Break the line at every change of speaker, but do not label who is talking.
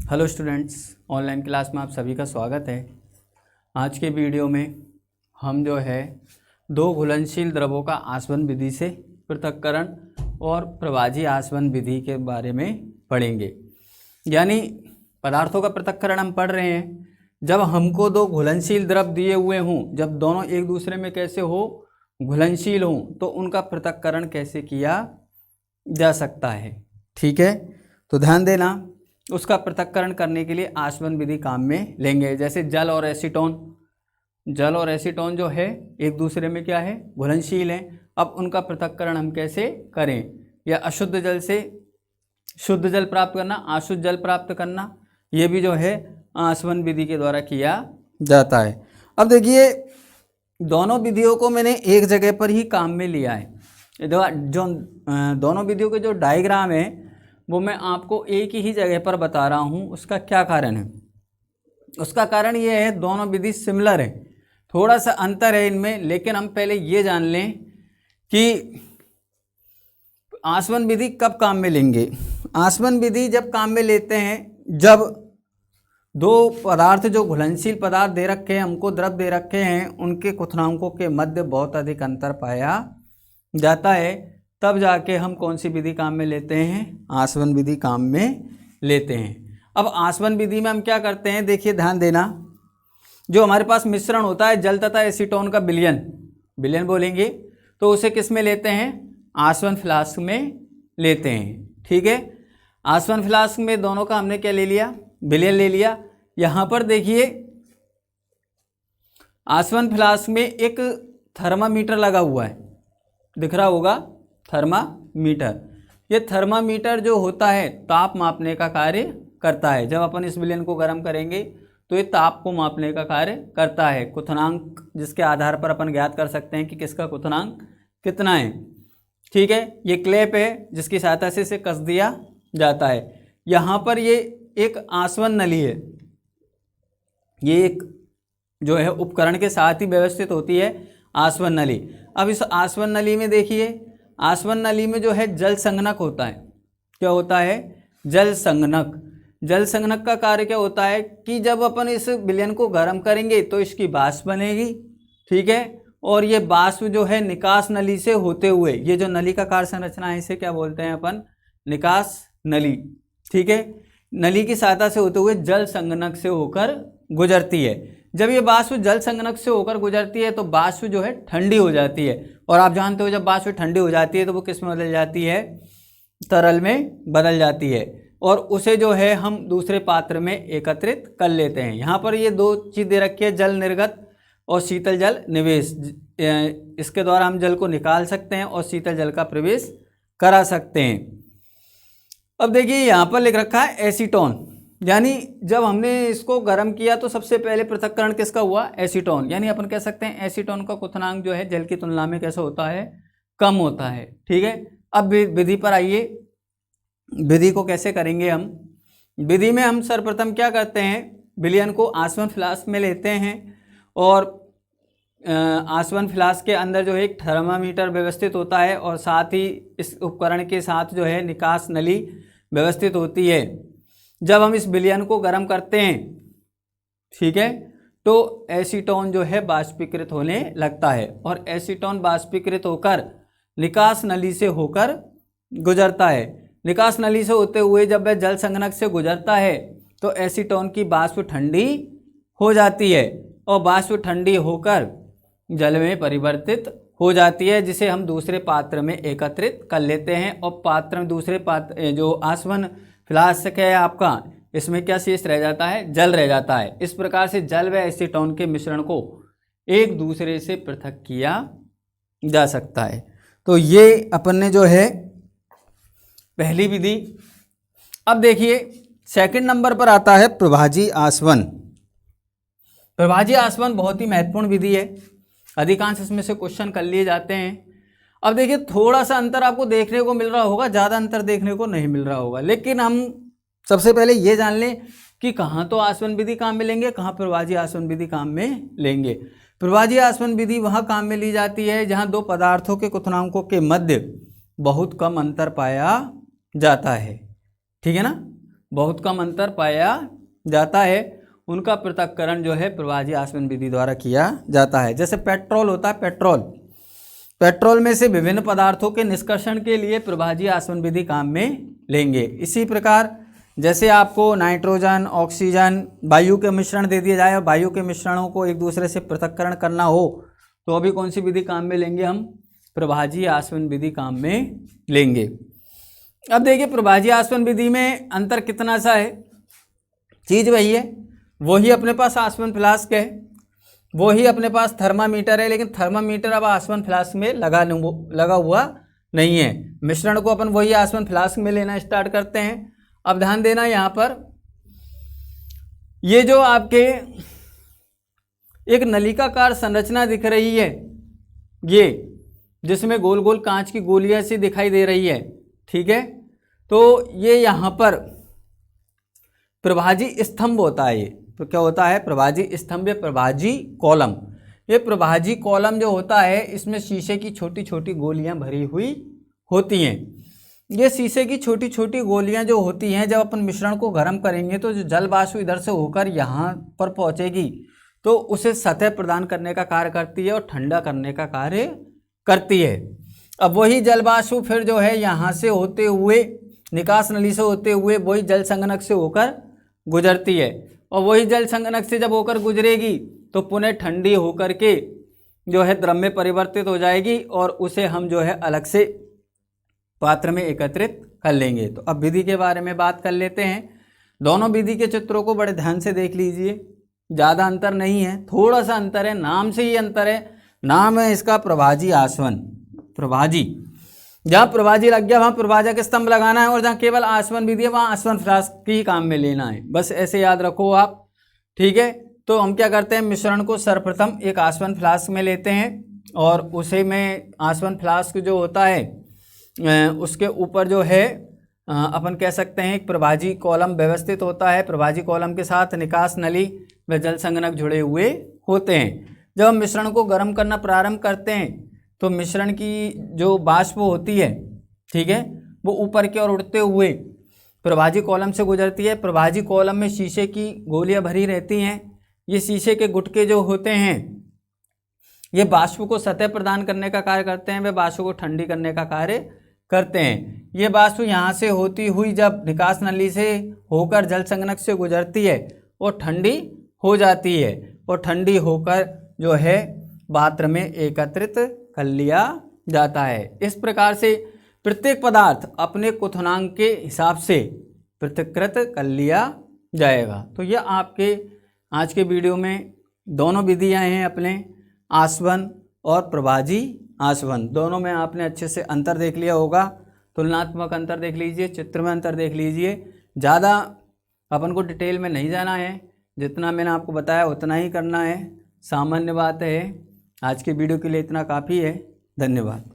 Hello students, online class में आप सभी का स्वागत है। आज के वीडियो में हम जो है दो घुलनशील द्रवों का आसवन विधि से पृथक्करण और प्रभाजी आसवन विधि के बारे में पढ़ेंगे। यानी पदार्थों का पृथक्करण हम पढ़ रहे हैं। जब हमको दो घुलनशील द्रव दिए हुए हों, जब दोनों एक दूसरे में कैसे हो घुलनशील हों, तो उनका पृथक्करण कैसे किया जा सकता है। ठीक है, तो ध्यान देना। उसका पृथक्करण करने के लिए आसवन विधि काम में लेंगे। जैसे जल और एसीटोन जो है एक दूसरे में क्या है, घुलनशील हैं। अब उनका पृथक्करण हम कैसे करें, या अशुद्ध जल से शुद्ध जल प्राप्त करना, अशुद्ध जल प्राप्त करना, ये भी जो है आसवन विधि के द्वारा किया जाता है। अब देखिए, दोनों विधियों को मैंने एक जगह पर ही काम में लिया है। जो दोनों विधियों के जो डायग्राम है वो मैं आपको एक ही जगह पर बता रहा हूँ। उसका क्या कारण है? उसका कारण ये है, दोनों विधि सिमिलर है, थोड़ा सा अंतर है इनमें। लेकिन हम पहले ये जान लें कि आसवन विधि कब काम में लेंगे। आसवन विधि जब काम में लेते हैं जब दो पदार्थ जो घुलनशील पदार्थ दे रखे हैं, हमको द्रव दे रखे हैं, उनके क्वथनांकों के मध्य बहुत अधिक अंतर पाया जाता है, तब जाके हम कौन सी विधि काम में लेते हैं, आसवन विधि काम में लेते हैं। अब आसवन विधि में हम क्या करते हैं, देखिए ध्यान देना। जो हमारे पास मिश्रण होता है जल तथा एसीटोन का विलयन बोलेंगे, तो उसे किस में लेते हैं, आसवन फ्लास्क में लेते हैं। ठीक है, आसवन फ्लास्क में दोनों का हमने क्या ले लिया, विलयन ले लिया। यहाँ पर देखिए, आसवन फ्लास्क में एक थर्मामीटर लगा हुआ है, दिख रहा होगा थर्मामीटर। ये थर्मामीटर जो होता है ताप मापने का कार्य करता है। जब अपन इस विलयन को गर्म करेंगे तो ये ताप को मापने का कार्य करता है। क्वथनांक जिसके आधार पर अपन ज्ञात कर सकते हैं कि किसका क्वथनांक कितना है। ठीक है, ये क्लैप है जिसकी सहायता से इसे कस दिया जाता है। यहाँ पर ये एक आसवन नली है, ये एक जो है उपकरण के साथ ही व्यवस्थित होती है आसवन नली। अब इस आसवन नली में देखिए, आसवन नली में जो है जल संघनक होता है। क्या होता है, जल संघनक। जल संघनक का कार्य क्या होता है कि जब अपन इस विलयन को गर्म करेंगे तो इसकी वाष्प बनेगी। ठीक है, और ये वाष्प जो है निकास नली से होते हुए, ये जो नली का कार्य संरचना है इसे क्या बोलते हैं अपन, निकास नली। ठीक है, नली की सहायता से होते हुए जल संघनक से होकर गुजरती है। जब ये वाष्प जल संघनक से होकर गुजरती है तो वाष्प जो है ठंडी हो जाती है, और आप जानते हो जब वाष्प ठंडी हो जाती है तो वो किस में बदल जाती है, तरल में बदल जाती है, और उसे जो है हम दूसरे पात्र में एकत्रित कर लेते हैं। यहाँ पर ये दो चीज़ दे रखी है, जल निर्गत और शीतल जल निवेश। इसके द्वारा हम जल को निकाल सकते हैं और शीतल जल का प्रवेश करा सकते हैं। अब देखिए, यहाँ पर लिख रखा है एसीटोन, यानी जब हमने इसको गर्म किया तो सबसे पहले पृथक्करण किसका हुआ, एसीटोन। यानी अपन कह सकते हैं एसीटोन का क्वथनांक जो है जल की तुलना में कैसा होता है, कम होता है। ठीक है, अब विधि पर आइए, विधि को कैसे करेंगे हम। विधि में हम सर्वप्रथम क्या करते हैं, विलयन को आसवन फ्लास्क में लेते हैं, और आसवन फ्लास्क के अंदर जो है एक थर्मामीटर व्यवस्थित होता है, और साथ ही इस उपकरण के साथ जो है निकास नली व्यवस्थित होती है। जब हम इस विलयन को गर्म करते हैं, ठीक है, तो एसीटोन जो है बाष्पीकृत होने लगता है, और एसीटोन बाष्पीकृत होकर निकास नली से होकर गुजरता है। निकास नली से होते हुए जब वह जल संघनक से गुजरता है तो एसीटोन की वाष्प ठंडी हो जाती है, और वाष्प ठंडी होकर जल में परिवर्तित हो जाती है, जिसे हम दूसरे पात्र में एकत्रित कर लेते हैं। और पात्र में दूसरे पात्र जो आसवन फ्लास्क है आपका, इसमें क्या शेष रह जाता है, जल रह जाता है। इस प्रकार से जल व एसीटोन के मिश्रण को एक दूसरे से पृथक किया जा सकता है। तो ये अपन ने जो है पहली विधि। अब देखिए, सेकंड नंबर पर आता है प्रभाजी आसवन। प्रभाजी आसवन बहुत ही महत्वपूर्ण विधि है, अधिकांश इसमें से क्वेश्चन कर लिए जाते हैं। अब देखिए, थोड़ा सा अंतर आपको देखने को मिल रहा होगा, ज़्यादा अंतर देखने को नहीं मिल रहा होगा, लेकिन हम सबसे पहले ये जान लें कि कहाँ तो आसवन विधि काम में लेंगे, कहाँ प्रभाजी आसवन विधि काम में लेंगे। प्रभाजी आसवन विधि वहाँ काम में ली जाती है जहाँ दो पदार्थों के क्वथनांकों के मध्य बहुत कम अंतर पाया जाता है। ठीक है ना, बहुत कम अंतर पाया जाता है, उनका पृथक्करण जो है प्रभाजी आसवन विधि द्वारा किया जाता है। जैसे पेट्रोल होता है, पेट्रोल में से विभिन्न पदार्थों के निष्कर्षण के लिए प्रभाजी आसवन विधि काम में लेंगे। इसी प्रकार जैसे आपको नाइट्रोजन, ऑक्सीजन, वायु के मिश्रण दे दिया जाए और वायु के मिश्रणों को एक दूसरे से पृथक्करण करना हो तो अभी कौन सी विधि काम में लेंगे हम? प्रभाजी आसवन विधि काम में लेंगे। अब देखिए प्रभाजी आसवन विधि में अंतर कितना सा है, चीज़ वही है, वही अपने पास आसवन फ्लास्क है, वही अपने पास थर्मामीटर है, लेकिन थर्मामीटर अब आसवन फ्लास्क में लगा हुआ नहीं है। मिश्रण को अपन वही आसवन फ्लास्क में लेना स्टार्ट करते हैं। अब ध्यान देना यहाँ पर, ये जो आपके एक नलिकाकार संरचना दिख रही है, ये जिसमें गोल गोल कांच की गोलियां सी दिखाई दे रही है, ठीक है, तो ये यहाँ पर प्रभाजी स्तंभ होता है। ये तो क्या होता है? प्रभाजी स्तंभ या प्रभाजी कॉलम। ये प्रभाजी कॉलम जो होता है इसमें शीशे की छोटी छोटी गोलियां भरी हुई होती हैं। ये शीशे की छोटी छोटी गोलियां जो होती हैं, जब अपन मिश्रण को गर्म करेंगे तो जो जल वाष्प इधर से होकर यहाँ पर पहुँचेगी तो उसे सतह प्रदान करने का कार्य करती है और ठंडा करने का कार्य करती है। अब वही जल वाष्प फिर जो है यहाँ से होते हुए, निकास नली से होते हुए वही जल संगणक से होकर गुजरती है, और वही जल संगणक से जब होकर गुजरेगी तो पुनः ठंडी होकर के जो है द्रव में परिवर्तित हो जाएगी और उसे हम जो है अलग से पात्र में एकत्रित कर लेंगे। तो अब विधि के बारे में बात कर लेते हैं। दोनों विधि के चित्रों को बड़े ध्यान से देख लीजिए, ज़्यादा अंतर नहीं है, थोड़ा सा अंतर है, नाम से ही अंतर है। नाम है इसका प्रभाजी आसवन। प्रभाजी, जहाँ प्रभाजी लग गया वहाँ प्रभाजक स्तंभ लगाना है, और जहाँ केवल आसवन विधि है वहाँ आसवन फ्लास्क की काम में लेना है, बस ऐसे याद रखो आप, ठीक है। तो हम क्या करते हैं, मिश्रण को सर्वप्रथम एक आसवन फ्लास्क में लेते हैं और उसे में आसवन फ्लास्क जो होता है उसके ऊपर जो है अपन कह सकते हैं एक प्रभाजी कॉलम व्यवस्थित होता है। प्रभाजी कॉलम के साथ निकास नली व जल संगणक जुड़े हुए होते हैं। जब हम मिश्रण को गर्म करना प्रारंभ करते हैं तो मिश्रण की जो वाष्प होती है, ठीक है, वो ऊपर की ओर उड़ते हुए प्रभाजी कॉलम से गुजरती है। प्रभाजी कॉलम में शीशे की गोलियां भरी रहती हैं। ये शीशे के गुटके जो होते हैं ये वाष्प को सतह प्रदान करने का कार्य करते हैं, वे वाष्प को ठंडी करने का कार्य करते हैं। ये वाष्प यहाँ से होती हुई जब निकास नली से होकर जल संगणक से गुजरती है और ठंडी हो जाती है, और ठंडी होकर जो है पात्र में एकत्रित कर लिया जाता है। इस प्रकार से प्रत्येक पदार्थ अपने क्वथनांक के हिसाब से पृथक्कृत कर लिया जाएगा। तो यह आपके आज के वीडियो में दोनों विधियां हैं, अपने आसवन और प्रभाजी आसवन, दोनों में आपने अच्छे से अंतर देख लिया होगा। तुलनात्मक अंतर देख लीजिए, चित्र में अंतर देख लीजिए। ज़्यादा अपन को डिटेल में नहीं जाना है, जितना मैंने आपको बताया उतना ही करना है, सामान्य बात है। आज के वीडियो के लिए इतना काफ़ी है। धन्यवाद।